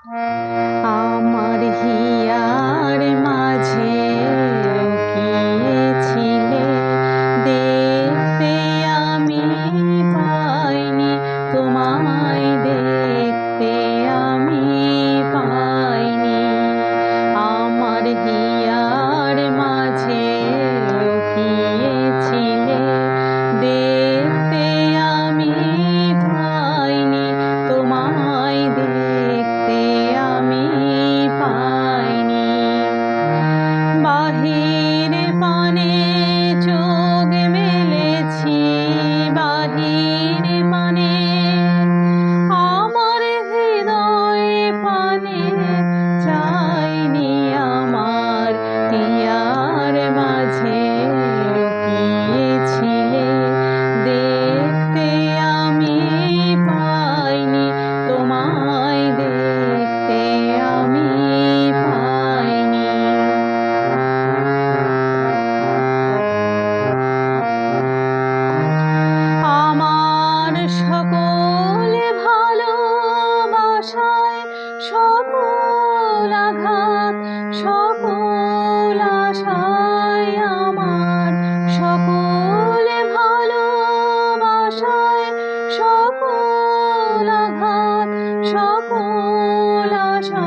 আমার হিয়ার মাঝে লুকিয়েছিলে, দেখতে আমি পাইনি, তোমায় দেখতে আমি পাইনি। আমার হিয়ার মাঝে লুকিয়েছিলে, দেখতে আমি পাইনি, তোমায় দেখতে আমি পাইনি। বাহির পানে চোখ মেলেছি, বাহির পানে আমার হৃদয় পানে চাইনি। আমার হিয়ার মাঝে লুকিয়েছিলে, দেখতে আমি পাইনি, তোমায় দেখতে আমি পাইনি। আমার সকল ভালোবাসায় সকল আঘাত, সকল আশায়, আমার সকল ভালোবাসায় সকল আঘাত, সকল আশা।